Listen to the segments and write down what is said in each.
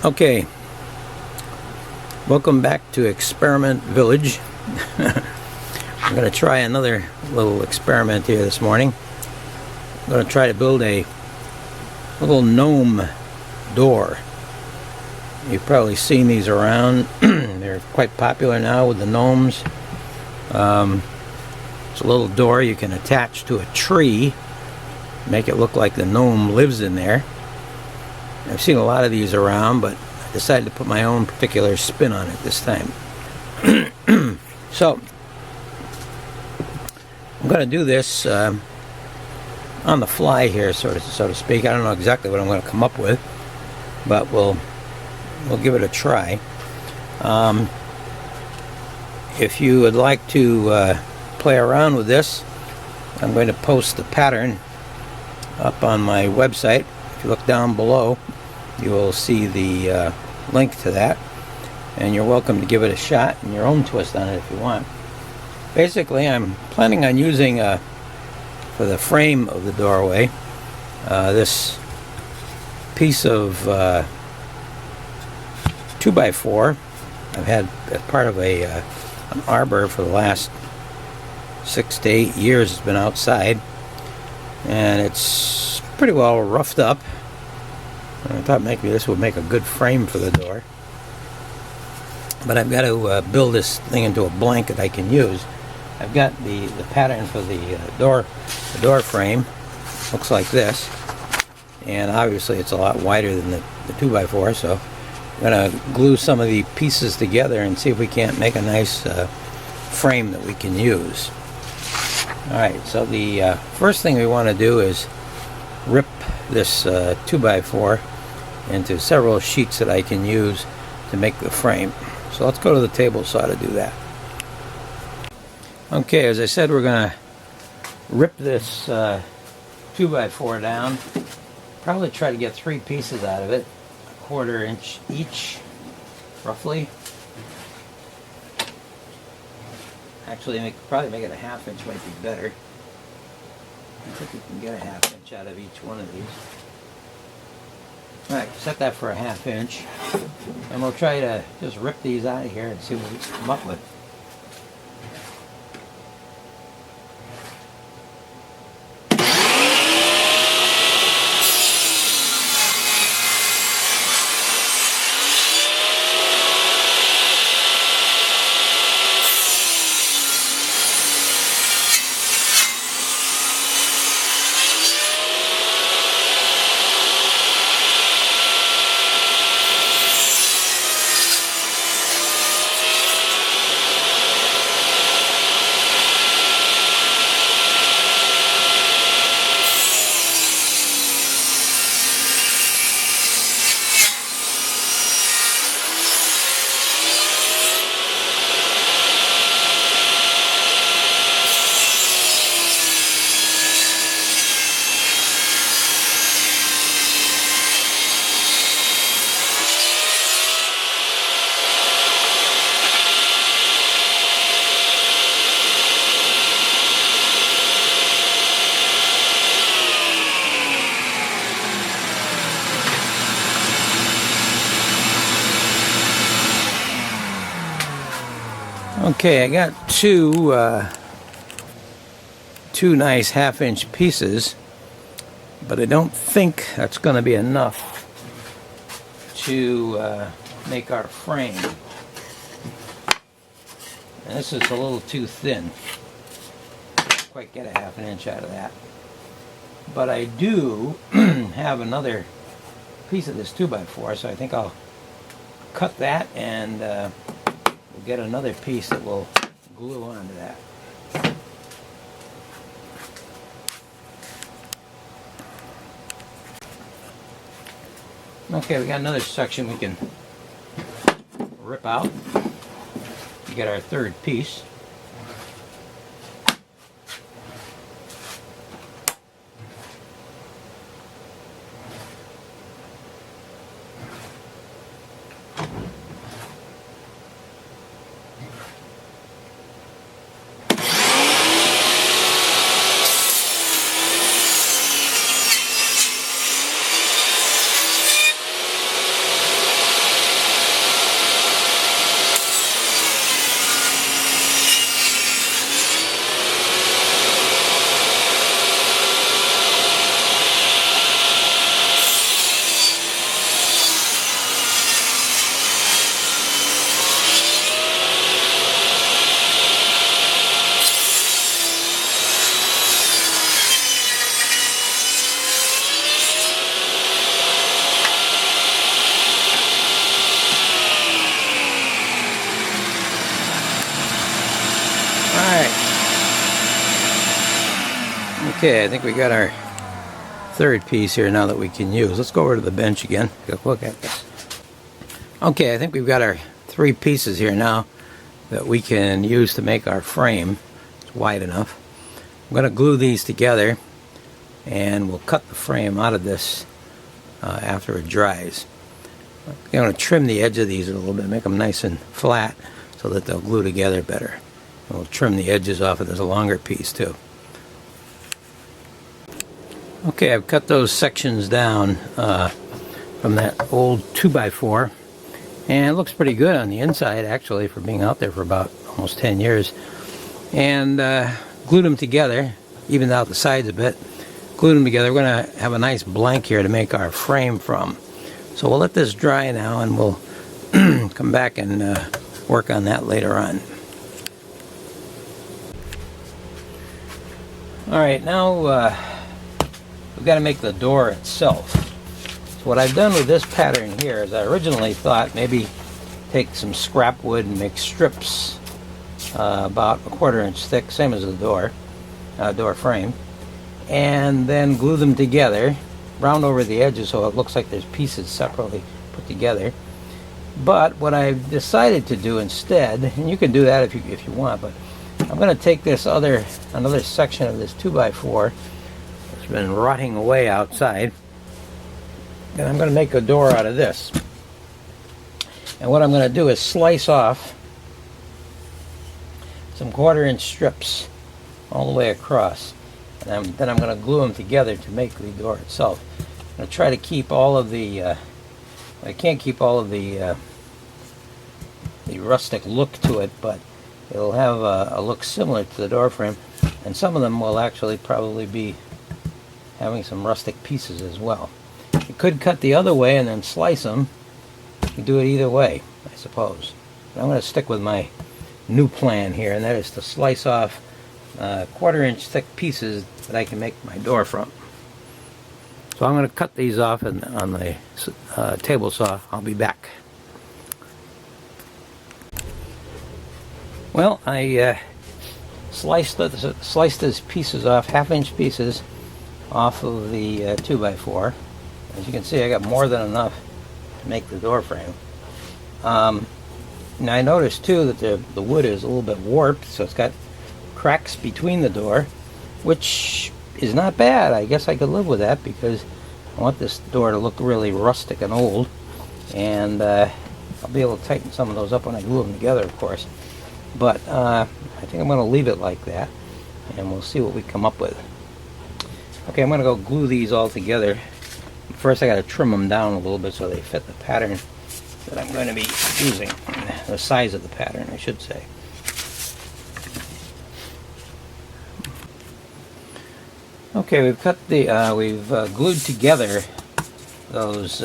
Okay, welcome back to Experiment Village. I'm going to try another little experiment here this morning. I'm going to try to build a little gnome door. You've probably seen these around. They're quite popular now with the gnomes. It's a little door you can attach to a tree, make it look like the gnome lives in there. I've seen a lot of these around, but I decided to put my own particular spin on it this time. So, I'm going to do this on the fly here, so to speak. I don't know exactly what I'm going to come up with, but we'll give it a try. If you would like to play around with this, I'm going to post the pattern up on my website. If you look down below, you will see the link to that, and you're welcome to give it a shot and your own twist on it if you want. Basically, I'm planning on using for the frame of the doorway this piece of 2x4 I've had as part of an arbor for the last 6 to 8 years. It's been outside, and it's pretty well roughed up. I thought maybe this would make a good frame for the door, but I've got to build this thing into a blanket I can use. I've got the pattern for the door frame. Looks like this, and obviously it's a lot wider than the 2x4, so I'm going to glue some of the pieces together and see if we can't make a nice frame that we can use. Alright, so the first thing we want to do is rip this 2x4 into several sheets that I can use to make the frame. So let's go to the table saw to do that. Okay, as I said, we're going to rip this 2x4 down. Probably try to get 3 pieces out of it, 1/4 inch each, roughly. Actually, probably make it a 1/2 inch might be better. I think you can get a 1/2 inch out of each one of these. Alright, set that for a 1/2 inch. And we'll try to just rip these out of here and see what we can come up with. Okay, I got two nice 1/2 inch pieces, but I don't think that's going to be enough to make our frame. And this is a little too thin. Can't quite get a 1/2 inch out of that. But I do have another piece of this 2x4, so I think I'll cut that and we'll get another piece that will glue onto that. Okay, we got another section we can rip out to get our 3rd piece. Okay, I think we got our third piece here now that we can use. Let's go over to the bench again. Look at this. Okay, I think we've got our 3 pieces here now that we can use to make our frame. It's wide enough. I'm going to glue these together and we'll cut the frame out of this after it dries. I'm going to trim the edge of these a little bit, make them nice and flat so that they'll glue together better. And we'll trim the edges off of this longer piece too. Okay, I've cut those sections down from that old 2x4, and it looks pretty good on the inside actually for being out there for about almost 10 years. And glued them together, evened out the sides a bit, glued them together. We're going to have a nice blank here to make our frame from. So we'll let this dry now and we'll come back and work on that later on. Alright, now we've got to make the door itself. So what I've done with this pattern here is I originally thought maybe take some scrap wood and make strips about 1/4 inch thick, same as the door frame, and then glue them together, round over the edges so it looks like there's pieces separately put together. But what I've decided to do instead, and you can do that if you want, but I'm going to take this another section of this 2x4 that's been rotting away outside, and I'm going to make a door out of this. And what I'm going to do is slice off some 1/4 inch strips all the way across, and then I'm going to glue them together to make the door itself. I'm going to try to keep all of the I can't keep all of the rustic look to it, but it'll have a look similar to the door frame, and some of them will actually probably be having some rustic pieces as well. You could cut the other way and then slice them. You can do it either way, I suppose. But I'm going to stick with my new plan here, and that is to slice off 1/4 inch thick pieces that I can make my door from. So I'm going to cut these off on the table saw. I'll be back. Well, I sliced these pieces off, 1/2 inch pieces off of the 2x4. As you can see, I got more than enough to make the door frame. Now I noticed too that the wood is a little bit warped, so it's got cracks between the door, which is not bad. I guess I could live with that because I want this door to look really rustic and old, and I'll be able to tighten some of those up when I glue them together, of course. But I think I'm going to leave it like that, and we'll see what we come up with. Okay, I'm going to go glue these all together. First I got to trim them down a little bit so they fit the pattern that I'm going to be using, the size of the pattern I should say. Okay, we've cut we've glued together those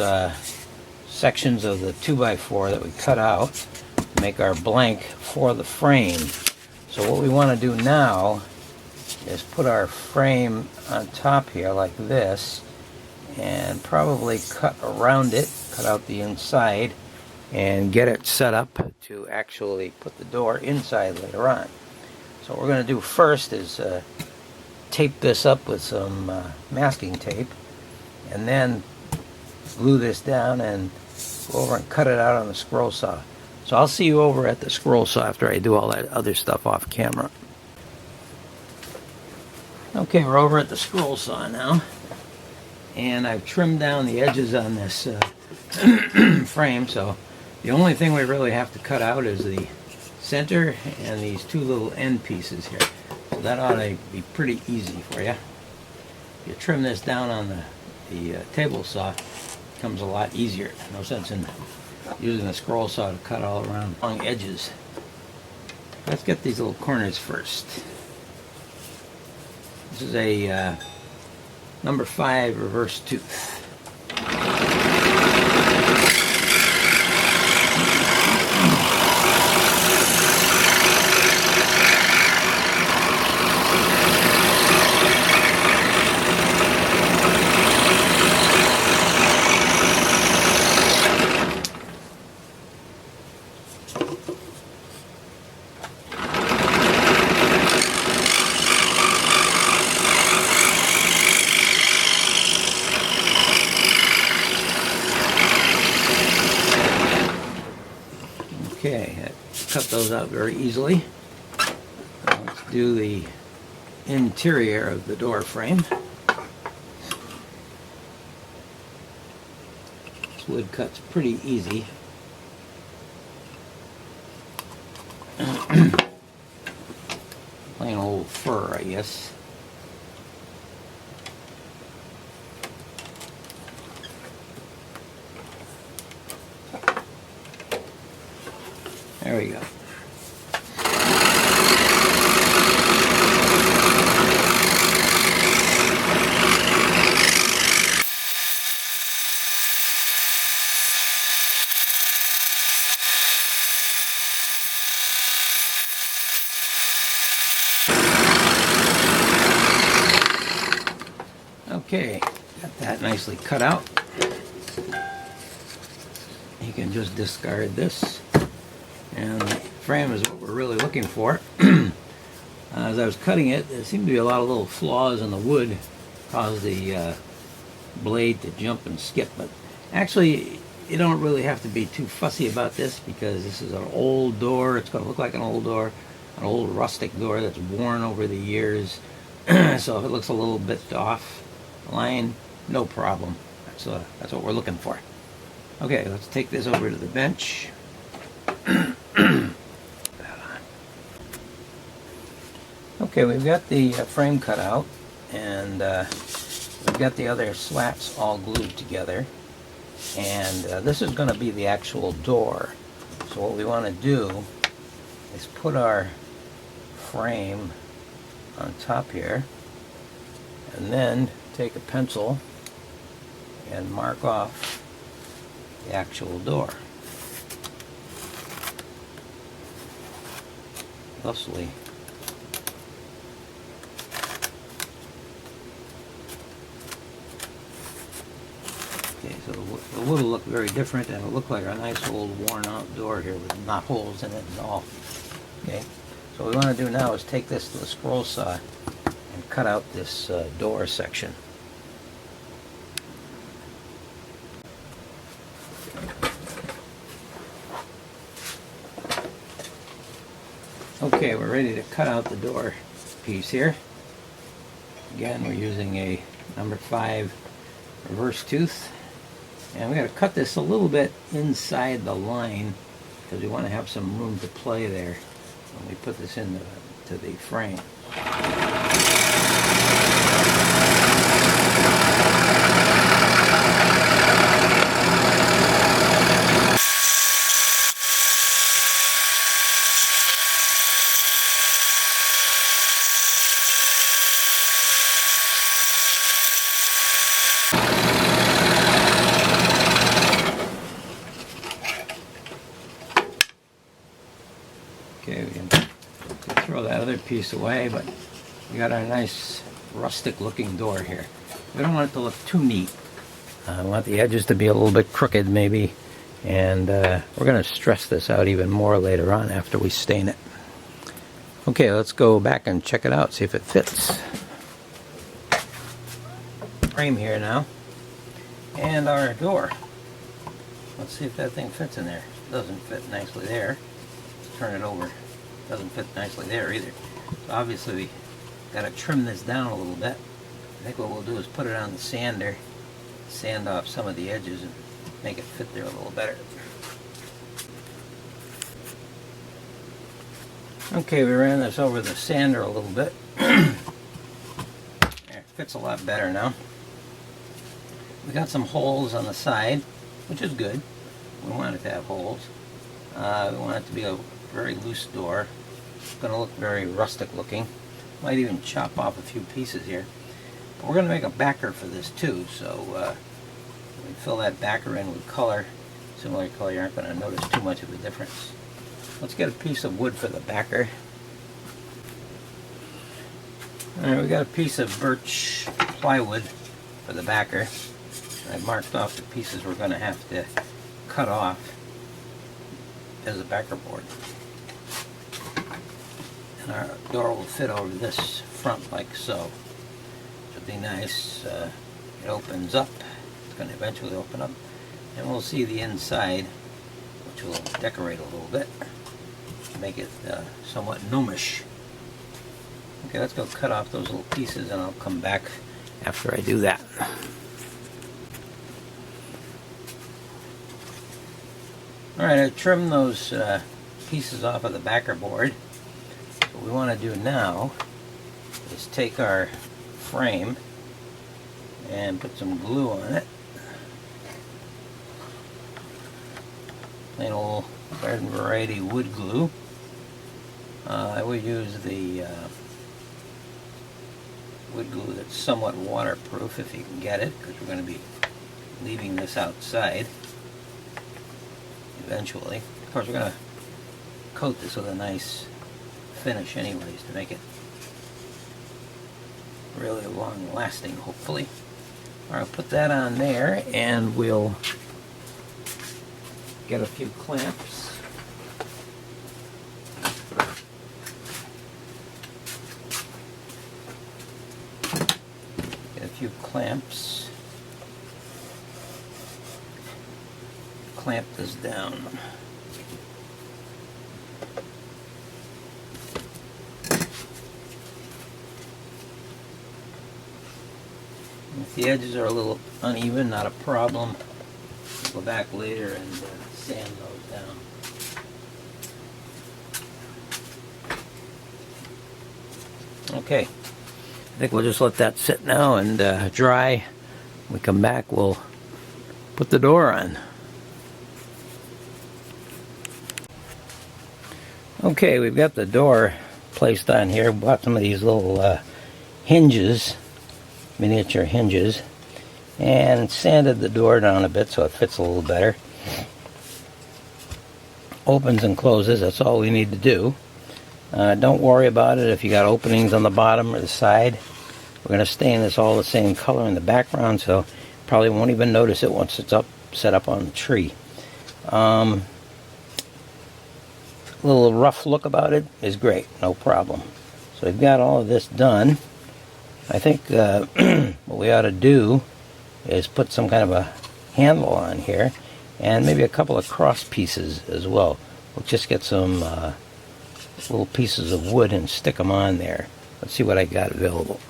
sections of the 2x4 that we cut out to make our blank for the frame. So what we want to do now is put our frame on top here like this, and probably cut around it, cut out the inside, and get it set up to actually put the door inside later on. So what we're going to do first is tape this up with some masking tape, and then glue this down and go over and cut it out on the scroll saw. So I'll see you over at the scroll saw after I do all that other stuff off camera. Okay, we're over at the scroll saw now, and I've trimmed down the edges on this frame, so the only thing we really have to cut out is the center and these 2 little end pieces here. So that ought to be pretty easy for you. If you trim this down on the table saw, it becomes a lot easier. No sense in using the scroll saw to cut all around long edges. Let's get these little corners first. This is a number 5 reverse tooth. those out very easily. Let's do the interior of the door frame. This wood cut's pretty easy. Plain old fir, I guess. There we go. Okay, got that nicely cut out. You can just discard this. And the frame is what we're really looking for. As I was cutting it, there seemed to be a lot of little flaws in the wood, caused the blade to jump and skip. But actually, you don't really have to be too fussy about this, because this is an old door. It's going to look like an old door, an old rustic door that's worn over the years. So if it looks a little bit off line, no problem. That's what we're looking for. Okay, let's take this over to the bench. Okay, we've got the frame cut out, and we've got the other slats all glued together, and this is going to be the actual door. So what we want to do is put our frame on top here, and then take a pencil and mark off the actual door. Thusly. Okay, so the wood will look very different, and it'll look like a nice old worn out door here with knot holes in it and all. Okay, so what we want to do now is take this to the scroll saw and cut out this door section. Okay, we're ready to cut out the door piece here. Again, we're using a number 5 reverse tooth. And we're going to cut this a little bit inside the line, because we want to have some room to play there when we put this into the frame. Okay, we can throw that other piece away, but we got our nice rustic looking door here. We don't want it to look too neat. I want the edges to be a little bit crooked maybe, and we're going to stress this out even more later on after we stain it. Okay, let's go back and check it out, see if it fits. Frame here now, and our door. Let's see if that thing fits in there. It doesn't fit nicely there. Turn it over. Doesn't fit nicely there either. So obviously we got to trim this down a little bit. I think what we'll do is put it on the sander, sand off some of the edges and make it fit there a little better. Okay, we ran this over the sander a little bit. There, it fits a lot better now. We got some holes on the side, which is good. We want it to have holes. We want it to be a very loose door. It's going to look very rustic looking. Might even chop off a few pieces here. But we're going to make a backer for this too, so we fill that backer in with color. Similar color, you aren't going to notice too much of a difference. Let's get a piece of wood for the backer. Alright, we got a piece of birch plywood for the backer. I marked off the pieces we're going to have to cut off as a backer board. And our door will fit over this front like so. Should be nice. It opens up. It's going to eventually open up. And we'll see the inside, which will decorate a little bit. make it somewhat gnomish. Okay, let's go cut off those little pieces and I'll come back after I do that. Alright, I trimmed those pieces off of the backer board. What we want to do now is take our frame and put some glue on it. Plain old garden variety wood glue. I would use the wood glue that's somewhat waterproof if you can get it, because we're going to be leaving this outside eventually. Of course, we're going to coat this with a nice finish anyways to make it really long lasting, hopefully. Alright, I'll put that on there and we'll get a few clamps. Get a few clamps. Clamp this down. If the edges are a little uneven, not a problem. Go back later and sand those down. Okay, I think we'll just let that sit now and dry. When we come back, we'll put the door on. Okay, we've got the door placed on here. Bought some of these little hinges, miniature hinges, and sanded the door down a bit so it fits a little better. Opens and closes, that's all we need to do. Don't worry about it if you got openings on the bottom or the side. We're going to stain this all the same color in the background, so probably won't even notice it once it's set up on the tree. Little rough look about it is great, no problem. So we've got all of this done. I think what we ought to do is put some kind of a handle on here and maybe a couple of cross pieces as well. We'll just get some little pieces of wood and stick them on there. Let's see what I got available.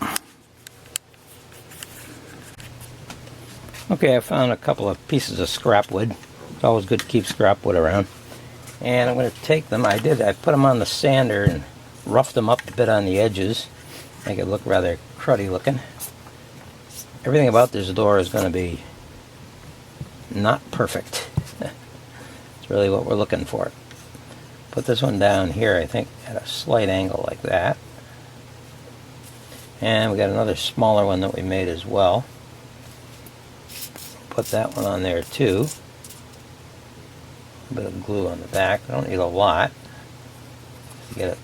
Okay, I found a couple of pieces of scrap wood. It's always good to keep scrap wood around. And I'm going to take them. I put them on the sander and roughed them up a bit on the edges. Make it look rather cruddy looking. Everything about this door is going to be not perfect. It's really what we're looking for. Put this one down here, I think, at a slight angle like that. And we got another smaller one that we made as well. Put that one on there too. A bit of glue on the back. I don't need a lot to get it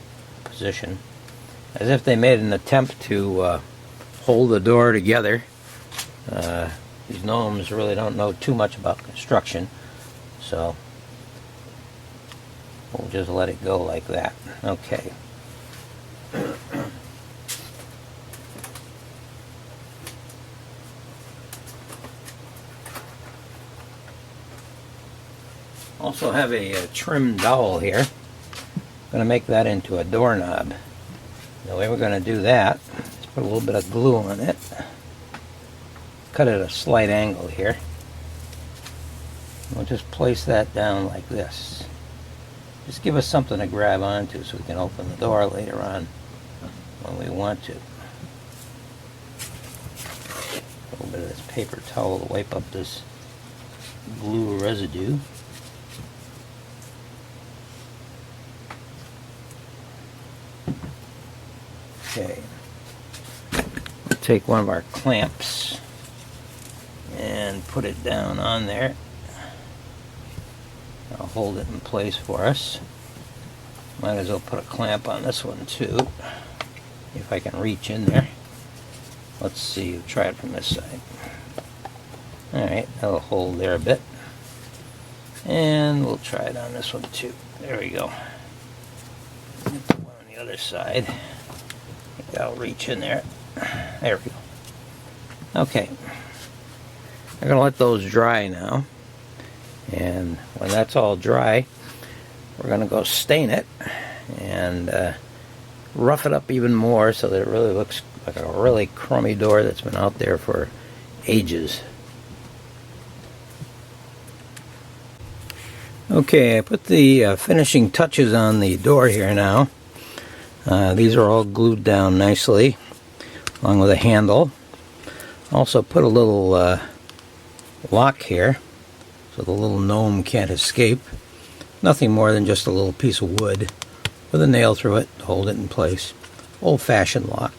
positioned. As if they made an attempt to hold the door together. These gnomes really don't know too much about construction, so we'll just let it go like that. Okay. Also have a trim dowel here. I'm going to make that into a doorknob. The way we're going to do that is put a little bit of glue on it. Cut at a slight angle here. We'll just place that down like this. Just give us something to grab onto so we can open the door later on when we want to. A little bit of this paper towel to wipe up this glue residue. Okay. We'll take one of our clamps and put it down on there. I'll hold it in place for us. Might as well put a clamp on this one too, if I can reach in there. Let's see, we'll try it from this side. Alright, that'll hold there a bit. And we'll try it on this one too. There we go. Put one on the other side. I think that'll reach in there. There we go. Okay. I'm going to let those dry now. And when that's all dry, we're going to go stain it. and rough it up even more so that it really looks like a really crummy door that's been out there for ages. Okay, I put the finishing touches on the door here now. These are all glued down nicely, along with a handle. Also put a little lock here, so the little gnome can't escape. Nothing more than just a little piece of wood with a nail through it to hold it in place. Old-fashioned lock.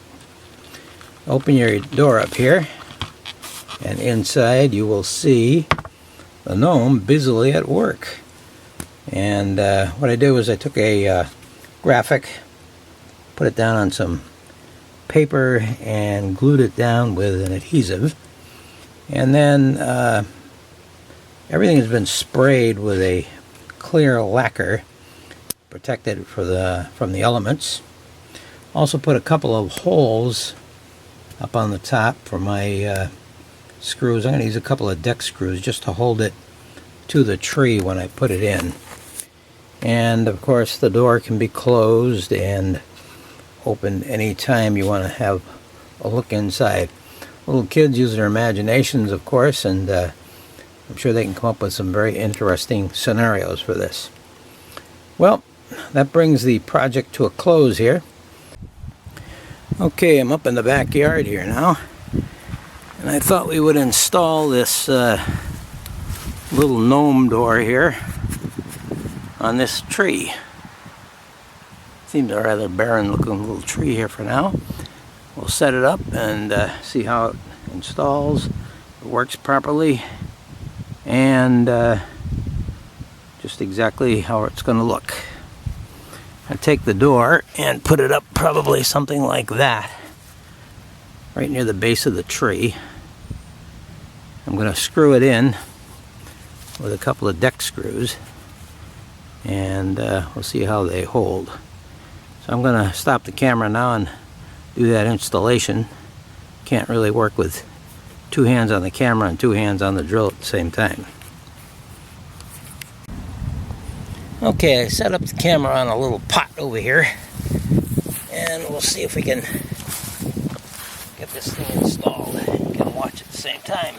Open your door up here, and inside you will see the gnome busily at work. And what I did was I took a graphic, put it down on some paper, and glued it down with an adhesive. And then everything has been sprayed with a clear lacquer, protected from the elements. Also put a couple of holes up on the top for my screws. I'm going to use a couple of deck screws just to hold it to the tree when I put it in. And of course the door can be closed and opened anytime you want to have a look inside. Little kids use their imaginations, of course, and I'm sure they can come up with some very interesting scenarios for this. Well, that brings the project to a close here. Okay, I'm up in the backyard here now, and I thought we would install this little gnome door here on this tree. Seems a rather barren looking little tree here for now. We'll set it up and see how it installs, it works properly, and just exactly how it's going to look. I take the door and put it up probably something like that, right near the base of the tree. I'm going to screw it in with a couple of deck screws, and we'll see how they hold. So I'm going to stop the camera now and do that installation. Can't really work with two hands on the camera and two hands on the drill at the same time. Okay, I set up the camera on a little pot over here, and we'll see if we can get this thing installed. You can watch at the same time.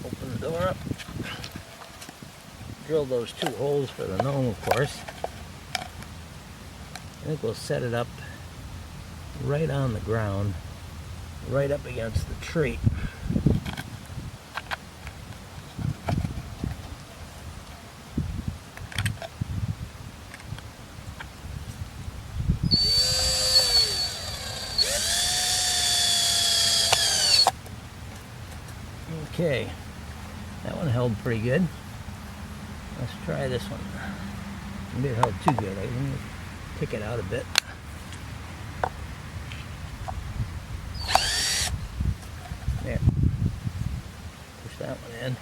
Open the door up. Drill those two holes for the gnome, of course. I think we'll set it up right on the ground, right up against the tree. Okay, that one held pretty good. Let's try this one. Maybe it held too good. Let me pick it out a bit. There. Push that one in.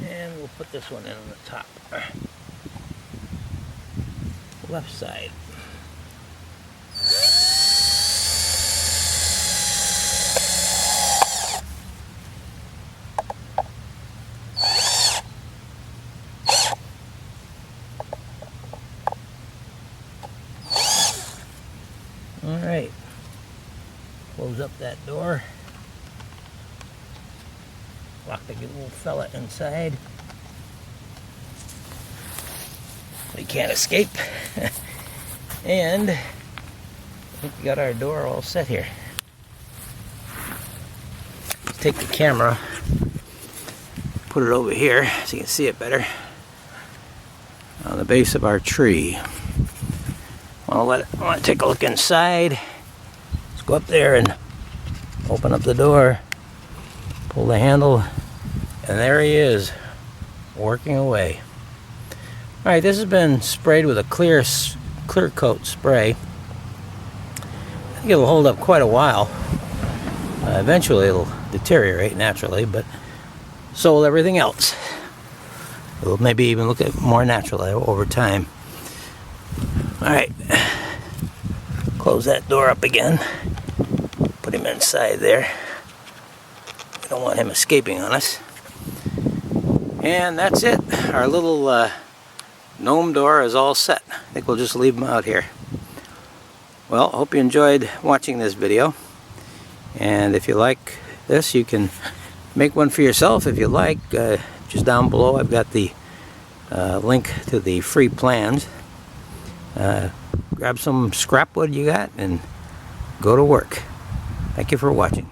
And we'll put this one in on the top. Left side. Alright, close up that door, lock the little fella inside, we can't escape, and I think we got our door all set here. Let's take the camera, put it over here so you can see it better, on the base of our tree. I want to take a look inside. Let's go up there and open up the door, pull the handle, and there he is, working away. Alright, this has been sprayed with a clear coat spray. I think it'll hold up quite a while. Eventually it'll deteriorate naturally, but so will everything else. It'll maybe even look more natural over time. Alright, close that door up again, put him inside there. We don't want him escaping on us. And that's it. Our little gnome door is all set. I think we'll just leave them out here. Well, hope you enjoyed watching this video. And if you like this, you can make one for yourself if you like. Just down below I've got the link to the free plans. Grab some scrap wood you got and go to work. Thank you for watching.